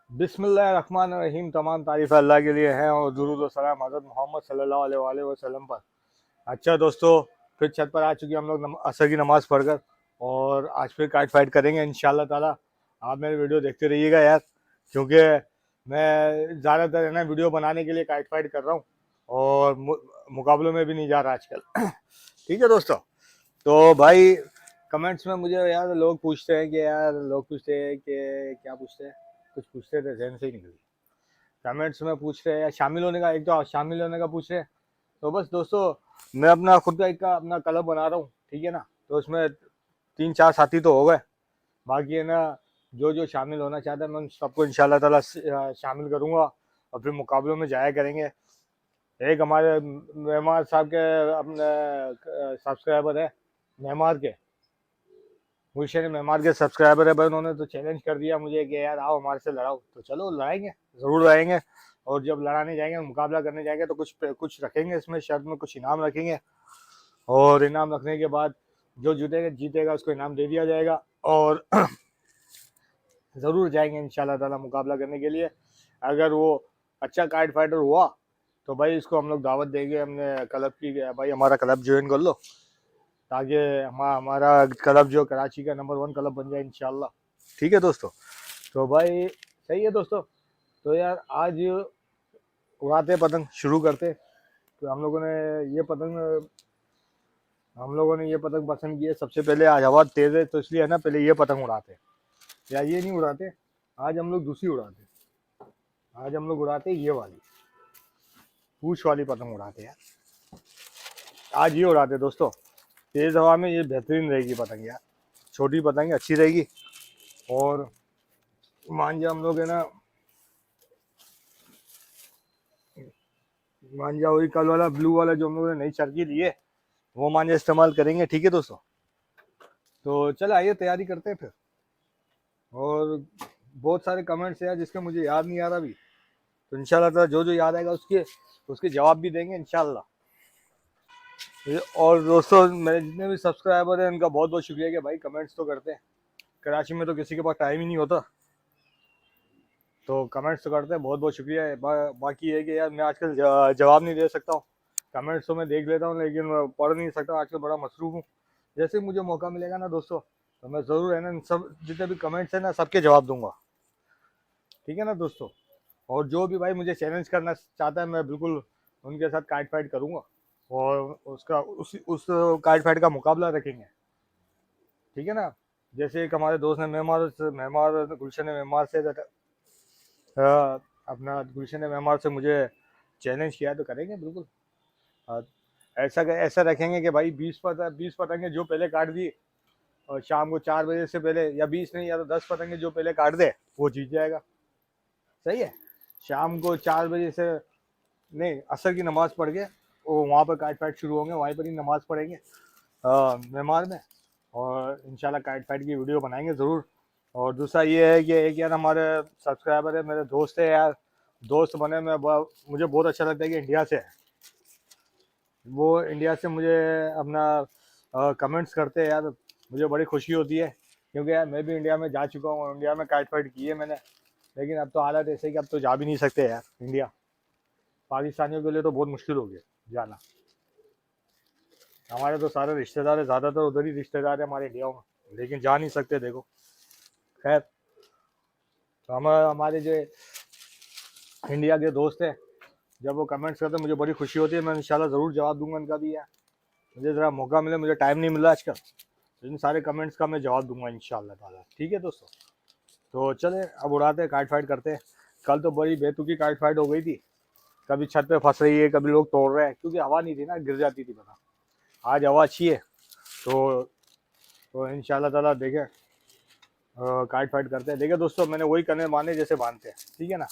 बिस्मिल्लाहिर्रहमानिर्रहीम। तमाम तारीफ़ अल्लाह के लिए हैं और दुरूद व सलाम हज़रत मोहम्मद सल्लल्लाहु अलैहि वसल्लम पर। अच्छा दोस्तों, फिर छत पर आ चुके हम लोग असर की नमाज़ पढ़कर, और आज फिर काइट फाइट करेंगे इंशाल्लाह ताला। आप मेरी वीडियो देखते रहिएगा यार, क्योंकि मैं ज़्यादातर है ना वीडियो बनाने के लिए काइट फाइट कर रहा हूँ, और मुकाबलों में भी नहीं जा रहा आजकल। ठीक है दोस्तों। तो भाई, कमेंट्स में मुझे यार लोग पूछते हैं कि क्या पूछते हैं, कुछ पूछते थे, जहन से ही निकल गया। कमेंट्स में पूछ रहे हैं या शामिल होने का, एक तो शामिल होने का पूछ रहे हैं। तो बस दोस्तों, मैं अपना खुद का एक अपना क्लब बना रहा हूँ, ठीक है ना। तो उसमें 3-4 साथी तो हो गए, बाकी है ना जो जो शामिल होना चाहता है मैं उन सबको इंशाल्लाह ताला शामिल करूँगा, और फिर मुकाबलों में जाया करेंगे। एक हमारे मेहमान साहब के अपने सब्सक्राइबर है, मेहमान के गुलशन मेहमान के सब्सक्राइबर है भाई, उन्होंने तो चैलेंज कर दिया मुझे कि यार आओ हमारे से लड़ाओ। तो चलो लड़ाएंगे, ज़रूर लड़ाएंगे। और जब लड़ाने जाएंगे, मुकाबला करने जाएंगे, तो कुछ रखेंगे इसमें, शर्त में कुछ इनाम रखेंगे, और इनाम रखने के बाद जो जीतेगा उसको इनाम दे दिया जाएगा। और ज़रूर जाएंगे इंशाल्लाह ताला मुकाबला करने के लिए। अगर वो अच्छा काइट फाइटर हुआ तो भाई इसको हम लोग दावत देंगे हमने क्लब की, भाई हमारा क्लब ज्वाइन कर लो, ताकि हमारा क्लब जो कराची का नंबर 1 क्लब बन जाए इंशाल्लाह। ठीक है दोस्तों। तो भाई सही है दोस्तों। तो यार आज उड़ाते पतंग शुरू करते। तो हम लोगों ने ये पतंग पसंद की है। सबसे पहले आज हवा तेज है तो इसलिए है ना, पहले ये पतंग उड़ाते, या ये नहीं उड़ाते, आज हम लोग दूसरी उड़ाते। आज हम लोग उड़ाते ये वाली पूछ वाली पतंग उड़ाते यार। आज ये उड़ाते दोस्तों, तेज हवा में ये बेहतरीन रहेगी पतंग यार। छोटी पतंग अच्छी रहेगी। और मांझा हम लोग है ना, मांझा वही कल वाला ब्लू वाला जो हम लोगों ने नई चरखी ली है, वो मांझा इस्तेमाल करेंगे। ठीक है दोस्तों। तो चल आइए तैयारी करते हैं फिर। और बहुत सारे कमेंट्स हैं जिसके मुझे याद नहीं आ रहा अभी, तो इंशाल्लाह ताला जो जो याद आएगा उसके जवाब भी देंगे इंशाल्लाह। और दोस्तों, मेरे जितने भी सब्सक्राइबर हैं उनका बहुत बहुत शुक्रिया कि भाई कमेंट्स तो करते हैं। कराची में तो किसी के पास टाइम ही नहीं होता, तो कमेंट्स तो करते हैं, बहुत बहुत शुक्रिया है। बाकी है कि यार मैं आजकल जवाब नहीं दे सकता हूँ। कमेंट्स तो मैं देख लेता हूँ लेकिन मैं पढ़ नहीं सकता, आजकल बड़ा मसरूफ हूँ। जैसे ही मुझे मौका मिलेगा ना दोस्तों, तो मैं ज़रूर है ना सब जितने भी कमेंट्स हैं ना सबके जवाब दूंगा। ठीक है ना दोस्तों। और जो भी भाई मुझे चैलेंज करना चाहता है मैं बिल्कुल उनके साथ काइट फाइट करूँगा, और उस काइट फाइट का मुकाबला रखेंगे। ठीक है ना। जैसे एक हमारे दोस्त ने मेहमान गुलशन मेहमान से अपना गुलशन मेहमान से मुझे चैलेंज किया, तो करेंगे बिल्कुल। हाँ, ऐसा रखेंगे कि भाई 20 पतंगे जो पहले काट दी, और शाम को 4 बजे से पहले, या 20 नहीं, या तो 10 पतंगे जो पहले काट दे वो जीत जाएगा। सही है। शाम को 4 बजे से, नहीं, असर की नमाज पढ़ के वो वहाँ पर काइट फाइट शुरू होंगे, वहीं पर ही नमाज पढ़ेंगे मेहमान में, और इंशाल्लाह काइट फाइट की वीडियो बनाएंगे ज़रूर। और दूसरा ये है कि एक यार हमारे सब्सक्राइबर है, मेरे दोस्त है यार, दोस्त बने में मुझे बहुत अच्छा लगता है कि इंडिया से है वो, इंडिया से मुझे अपना कमेंट्स करते हैं यार, मुझे बड़ी खुशी होती है। क्योंकि यार मैं भी इंडिया में जा चुका हूँ, इंडिया में काइट फाइट की है मैंने, लेकिन अब तो हालत ऐसे कि अब तो जा भी नहीं सकते यार इंडिया। पाकिस्तानियों के लिए तो बहुत मुश्किल हो गया जाना। हमारे तो सारे रिश्तेदार है, ज़्यादातर उधर ही रिश्तेदार है हमारे इंडिया में, लेकिन जा नहीं सकते देखो। खैर, तो हमारे जो इंडिया के दोस्त हैं, जब वो कमेंट्स करते हैं मुझे बड़ी खुशी होती है। मैं इंशाल्लाह ज़रूर जवाब दूंगा इनका भी यार, मुझे ज़रा मौका मिले, मुझे टाइम नहीं मिल रहा आजकल, तो इन सारे कमेंट्स का मैं जवाब दूंगा इंशाल्लाह ताला। ठीक है दोस्तों। तो चले अब उड़ाते हैं, काइट फाइट करते हैं। कल तो बड़ी बेतुकी काइट फाइट हो गई थी, कभी छत पे फंस रही है, कभी लोग तोड़ रहे हैं, क्योंकि हवा नहीं थी ना, गिर जाती थी पता। आज हवा अच्छी है, तो इंशाल्लाह ताला देखें काइट फाइट करते हैं। देखिए दोस्तों, मैंने वही कने बांधे जैसे बांधते हैं, ठीक है ना,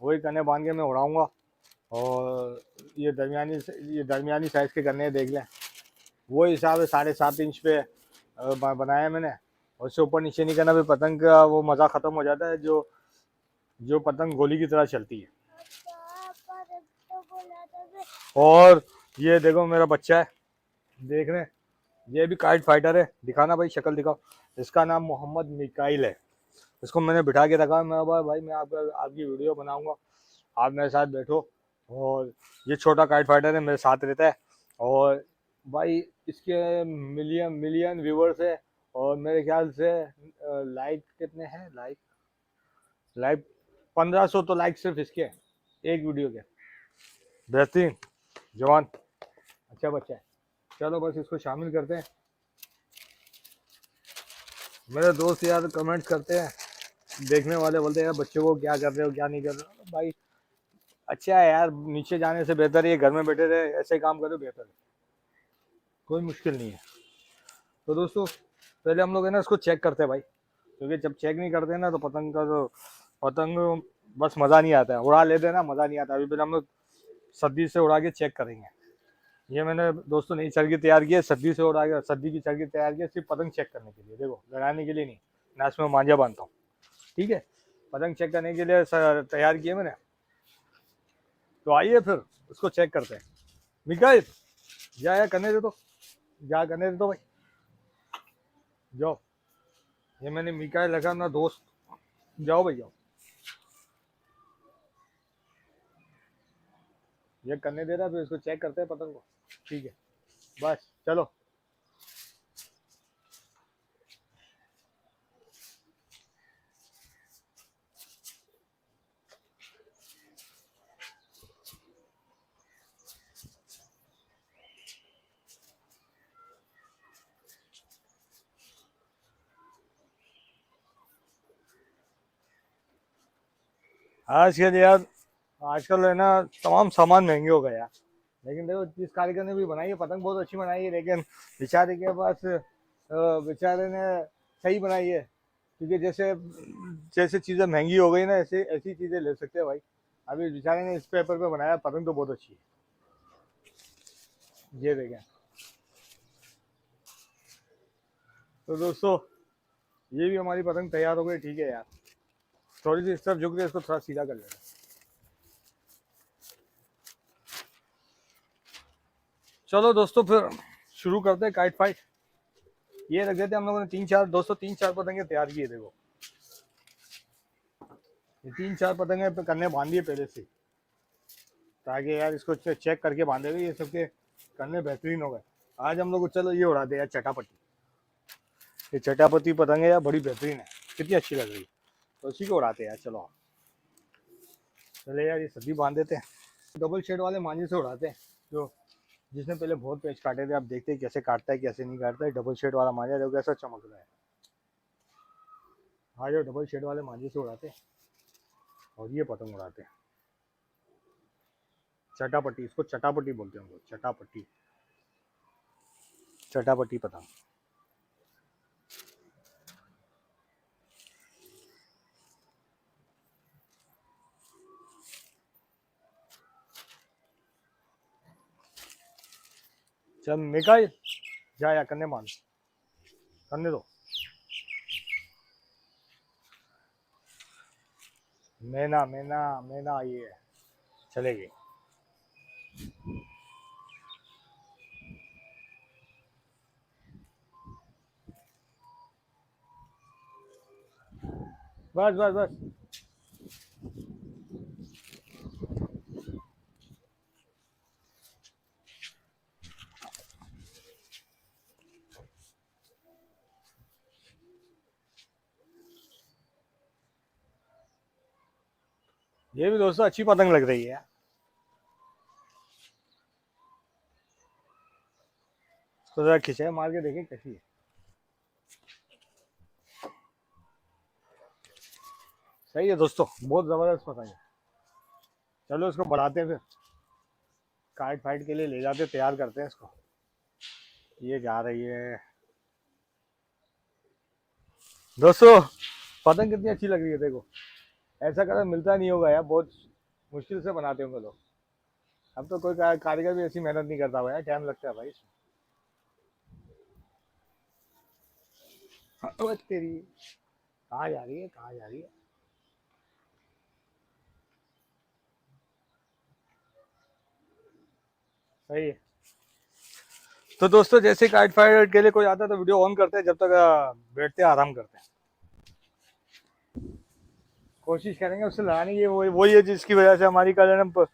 वही कने बांध के मैं उड़ाऊँगा। और ये दरमियानी साइज़ के कन्ने देख लें, वो हिसाब है 7.5 इंच पे बनाया मैंने। और उससे ऊपर नीचे नहीं करना, भी पतंग का वो मज़ा ख़त्म हो जाता है, जो जो पतंग गोली की तरह चलती है। और ये देखो मेरा बच्चा है, देख रहे हैं, ये भी काइट फाइटर है। दिखाना भाई, शक्ल दिखाओ। इसका नाम मोहम्मद मिकाइल है। इसको मैंने बिठा के रखा। मैं भाई मैं आपकी वीडियो बनाऊंगा, आप मेरे साथ बैठो। और ये छोटा काइट फाइटर है, मेरे साथ रहता है। और भाई इसके मिलियन मिलियन व्यूवर्स है। और मेरे ख्याल से लाइक कितने हैं, लाइक लाइक 1500 तो लाइक सिर्फ इसके हैं, एक वीडियो के। बेहतरीन जवान, अच्छा बच्चा है। चलो बस इसको शामिल करते हैं। मेरे दोस्त यार कमेंट करते हैं, देखने वाले बोलते हैं यार बच्चों को क्या कर रहे हो क्या नहीं कर रहे हो। भाई अच्छा है यार, नीचे जाने से बेहतर है घर में बैठे रहे, ऐसे काम करो बेहतर है, कोई मुश्किल नहीं है। तो दोस्तों पहले हम लोग है ना इसको चेक करते हैं भाई, क्योंकि जब चेक नहीं करते ना तो पतंग बस मज़ा नहीं आता है। उड़ा लेते हैं ना, मज़ा नहीं आता। अभी पहले हम लोग सद्दी से उड़ा के चेक करेंगे। ये मैंने दोस्तों नई चरखी तैयार की है, सद्दी से उड़ा के, सद्दी की चरखी तैयार की है सिर्फ पतंग चेक करने के लिए। देखो लगाने के लिए नहीं, ना इसमें मांझा बांधता हूँ, ठीक है। पतंग चेक करने के लिए तैयार किए मैंने। तो आइए फिर उसको चेक करते हैं। मिकाइल जा करने दे, तो जा करने दे तो भाई, जाओ। ये मैंने मिकाइल लगा अपना दोस्त, जाओ भाई जाओ, ये करने दे रहा, फिर इसको चेक करते हैं पतंग को, ठीक है। बस चलो। आजकल यार, आजकल है ना तमाम सामान महंगे हो गए यार। लेकिन देखो जिस कारीगर ने भी बनाई है पतंग बहुत अच्छी बनाई है, लेकिन बेचारे के पास बेचारे ने सही बनाई है। क्योंकि जैसे जैसे चीज़ें महंगी हो गई ना, ऐसे ऐसी चीज़ें ले सकते हैं भाई। अभी बेचारे ने इस पेपर पे बनाया पतंग, तो बहुत अच्छी है, ये देखें। तो दोस्तों ये भी हमारी पतंग तैयार हो गई, ठीक है यार। थोड़ी सी इस तरफ झुक रही है, इसको थोड़ा सीधा कर लेना। चलो दोस्तों फिर शुरू करते हैं काइट फाइट। ये रख देते हम लोगों ने तीन चार पतंगे तैयार किए। देखो ये 3-4 पतंगे पे करने बांधिए पहले से, ताकि यार इसको चेक करके बांधे हुए, ये सबके करने बेहतरीन हो गए। आज हम लोग चलो ये उड़ाते हैं यार चटापट्टी। ये चटापट्टी पतंग है यार, बड़ी बेहतरीन है, कितनी अच्छी लग रही है। तो उसी को उड़ाते हैं यार, चलो चले यार। ये सभी बांध देते हैं, डबल शेड वाले मांझे से उड़ाते हैं, जो जिसने पहले बहुत पेच काटे थे। आप देखते हैं कैसे काटता है कैसे नहीं काटता है। डबल शेड वाला मांझा देखो कैसा चमक रहा है। हाँ जो डबल शेड वाले मांझे से उड़ाते हैं और ये पतंग उड़ाते हैं चटापट्टी। इसको चटापट्टी बोलते हैं हम लोग, चटापट्टी, चटापट्टी पतंग। चल मिकाइल जा या करने मान, करने दो। मैना मैना मैना आई है, चलेगी। बस बस बस। ये भी दोस्तों अच्छी पतंग लग रही है। तो जरा खिंचाई मार के देखें कैसी है। सही है दोस्तों, बहुत जबरदस्त पतंग है। चलो इसको बढ़ाते हैं फिर, काट फाइट के लिए ले जाते, तैयार करते हैं इसको। ये जा रही है दोस्तों, पतंग कितनी अच्छी लग रही है। देखो ऐसा कलर मिलता नहीं होगा यार, बहुत मुश्किल से बनाते होंगे लोग। अब तो कोई कारीगर भी ऐसी मेहनत नहीं करता भाई, टाइम लगता है भाई इसमें। ओ तेरी, कहाँ जा रही है कहाँ जा रही है। सही है। तो दोस्तों जैसे काइट फाइट के लिए कोई आता है तो वीडियो ऑन करते हैं, जब तक बैठते हैं आराम करते हैं। कोशिश करेंगे उससे लगाने की। वही है जिसकी वजह से हमारी कल है ना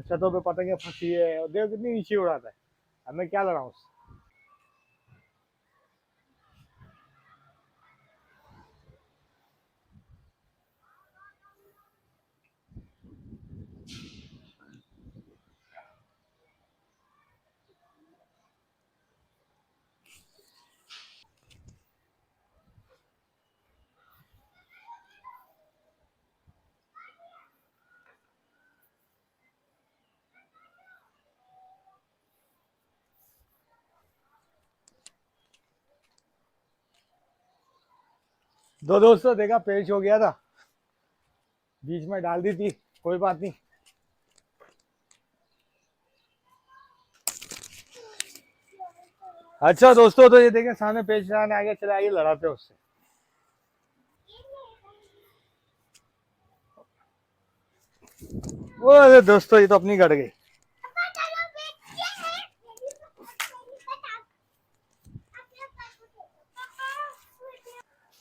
छतों पे पतंगे फंसी है, और देखो कितनी नीचे उड़ाता है। अब मैं क्या लगाऊं उससे? दो दोस्तों देखा पेश हो गया था, बीच में डाल दी थी, कोई बात नहीं। अच्छा दोस्तों, तो ये देखें सामने पेश लगाने आ गया, चले आइए लड़ाते हैं उससे। वो अरे दोस्तों, ये तो अपनी कट गई।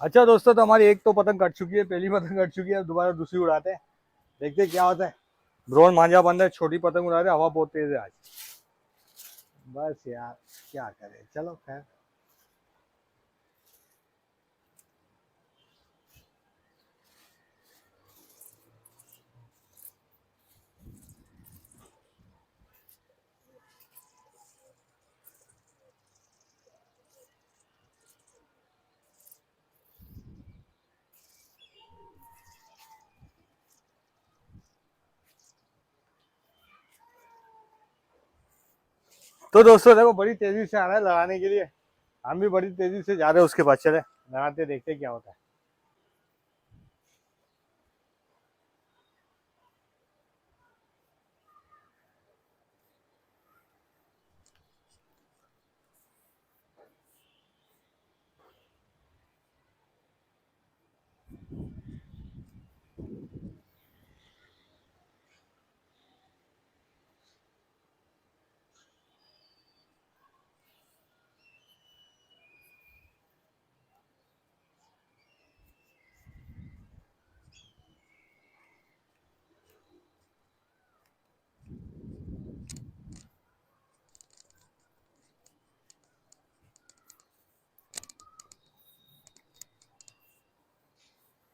अच्छा दोस्तों, तो हमारी एक तो पतंग कट चुकी है, पहली पतंग कट चुकी है, अब दोबारा दूसरी उड़ाते हैं, देखते हैं क्या होता है। ड्रोन मांझा बंद है, छोटी पतंग उड़ा रहे, हवा बहुत तेज है आज। बस यार, क्या करें, चलो खैर। तो दोस्तों देखो, बड़ी तेजी से आ रहा है लगाने के लिए, हम भी बड़ी तेजी से जा रहे हैं उसके पास, चले लगाते देखते क्या होता है।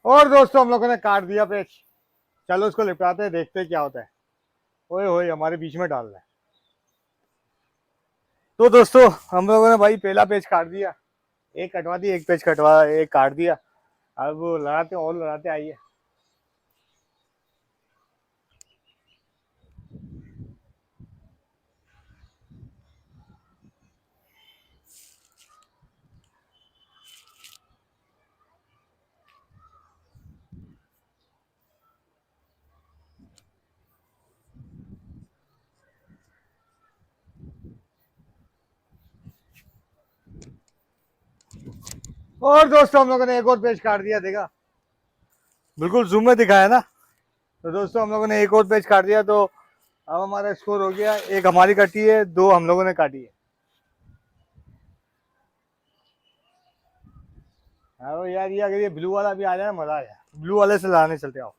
और दोस्तों, हम लोगों ने काट दिया पेच, चलो उसको लिपटाते हैं, देखते हैं क्या होता है। ओए होए, हमारे बीच में डाल रहा है। तो दोस्तों, हम लोगों ने भाई पहला पेज काट दिया, एक कटवा दी, एक पेज कटवा, एक काट दिया। अब वो लगाते और लगाते, आइए। और दोस्तों, हम लोगों ने एक और पेज काट दिया, देखा, बिल्कुल जूम में दिखाया ना। तो दोस्तों, हम लोगों ने एक और पेज काट दिया, तो अब हमारा स्कोर हो गया, एक हमारी कटी है, दो हम लोगों ने काटी है। हाँ यार, ये अगर ये ब्लू वाला भी आ जाए मजा आ जाए, ब्लू वाले से लाने चलते आओ।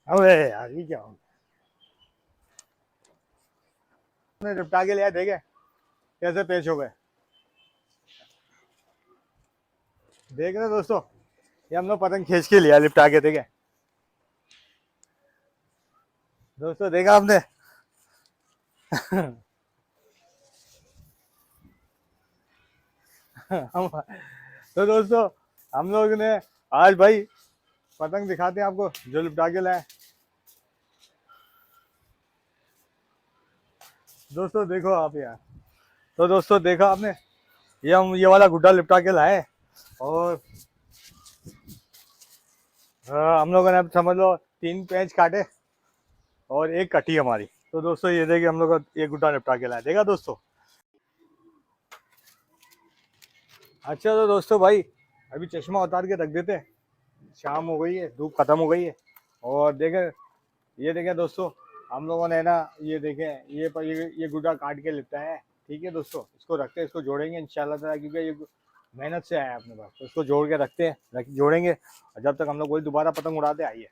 अबे यार, ये क्या हो, निपटा के लिया, देखे कैसे पेश हो गए। देख रहे हो दोस्तों, ये हम लोग पतंग खींच के लिया, लिपटा के, देखे दोस्तों, देखा आपने। तो दोस्तों, हम लोग ने आज भाई पतंग दिखाते हैं आपको जो लिपटा के लाए। दोस्तों देखो आप यार, तो दोस्तों देखा आपने, ये हम ये वाला गुड्डा लिपटा के लाए और हम लोगों ने अब समझ लो 3 पेंच काटे और एक कटी हमारी। तो दोस्तों ये देखिए हम लोग ये गुड्डा निपटा के लाए, देखा दोस्तों। अच्छा तो दोस्तों भाई अभी चश्मा उतार के रख देते हैं, शाम हो गई है, धूप खत्म हो गई है। और देखें, ये देखें दोस्तों, हम लोगों ने ना ये देखें ये गुड्डा काट के लिपटा है। ठीक है दोस्तों, इसको रखते हैं, इसको जोड़ेंगे इंशाल्लाह ताला, क्योंकि ये मेहनत से आया है अपने पास। तो इसको जोड़ के रखते हैं, जोड़ेंगे, और जब तक हम लोग वही दोबारा पतंग उड़ाते आइए।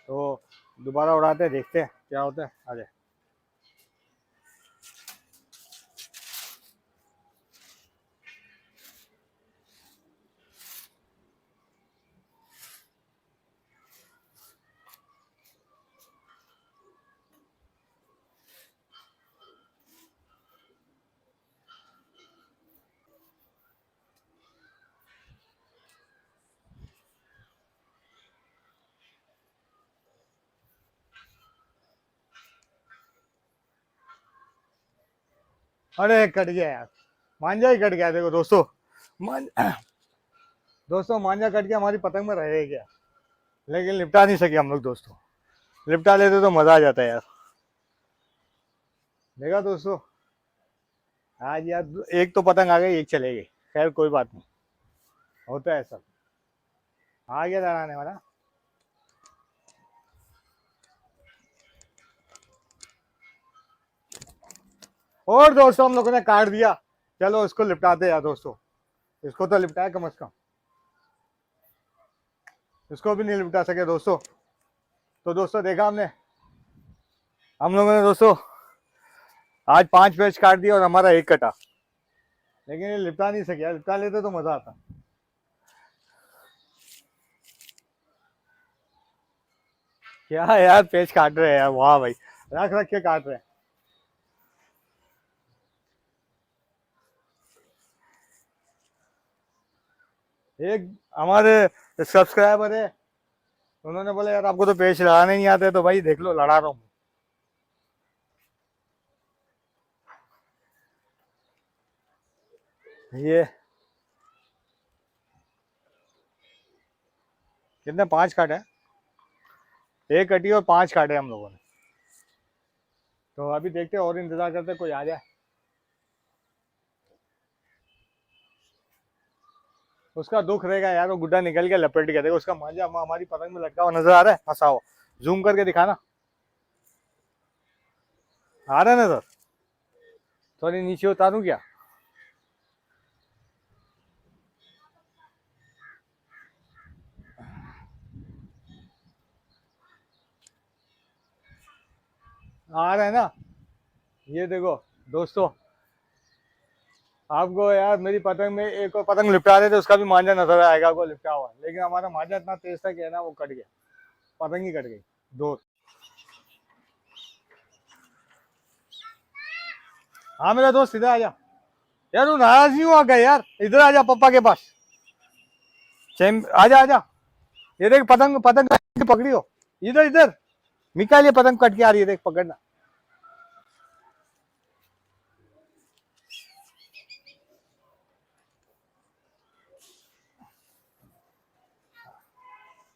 तो दोबारा उड़ाते हैं, देखते हैं क्या होता है। आ जाए। अरे कट गया यार, मांझा ही कट गया। देखो दोस्तों, दोस्तों मांझा कट के हमारी पतंग में रह गया, लेकिन लिपटा नहीं सके हम लोग दोस्तों। लिपटा लेते तो मजा आ जाता है यार। देखा दोस्तों, आज यार एक तो पतंग आ गई, एक चले गई। खैर कोई बात नहीं, होता है सब। आ गया लड़ाने वाला। और दोस्तों हम लोगों ने काट दिया, चलो इसको लिपटाते यार दोस्तों। इसको तो लिपटाए कम से कम, इसको भी नहीं लिपटा सके दोस्तों। तो दोस्तों देखा हमने, हम लोगों ने दोस्तों आज 5 पेज काट दिया और हमारा एक कटा, लेकिन ये लिपटा नहीं सके। लिपटा लेते तो मजा आता। क्या यार पेज काट रहे हैं यार, वाह भाई, रख रख के काट रहे हैं। एक हमारे सब्सक्राइबर है, उन्होंने बोला यार आपको तो पेज लगाने नहीं आते, तो भाई देख लो लड़ा रहा हूँ। ये कितने 5 काटे, एक कटी और 5 काटे हम लोगों ने। तो अभी देखते हैं, और इंतजार करते कोई आ जाए। उसका दुख रहेगा यार, वो गुड्डा निकल के लपेट गया। देखो उसका मांझा हमारी पतंग में लटका हुआ नजर आ रहा है, फंसा हुआ। जूम करके दिखाना, आ रहा है नजर? थोड़ी नीचे उतारूं क्या? आ रहा है ना? ये देखो दोस्तों, आपको यार मेरी पतंग में एक और पतंग लिपटा रहे थे, उसका भी मांझा नजर आएगा आपको लिपटा हुआ, लेकिन हमारा मांझा इतना तेज था कि ना वो कट गया, पतंग ही कट गई दो। हाँ मेरा दोस्त इधर आ जा यार, तू नाराज नहीं हुआ क्या यार? इधर आ जा पापा के पास। आजा आजा, ये देख पतंग पतंग पकड़ी हो, इधर इधर निकाल, ये पतंग कट के आ रही है, देख पकड़ना।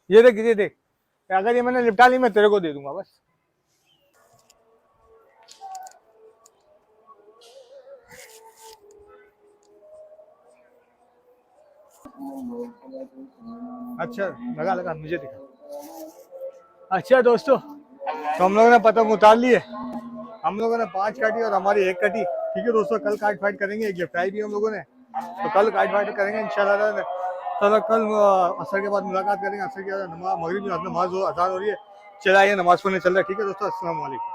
ये देख ये देख, अगर ये मैंने लिपटा ली मैं तेरे को दे दूंगा बस। अच्छा लगा लगा, मुझे दिखा। अच्छा दोस्तों, तो हम लोगों ने पतंग उतार ली है, हम लोगों ने 5 काटी और हमारी एक कटी। ठीक है दोस्तों, कल काट फाइट करेंगे, एक गिफ्ट आई भी हम लोगों ने, तो कल काट फाइट करेंगे इंशाल्लाह। चलो कल असर के बाद मुलाकात करेंगे। असर के बाद नमाज, मगरिब नमाज अजान हो रही है, चला ये नमाज पढ़ने चल रहा है। ठीक है दोस्तों, अस्सलाम वालेकुम।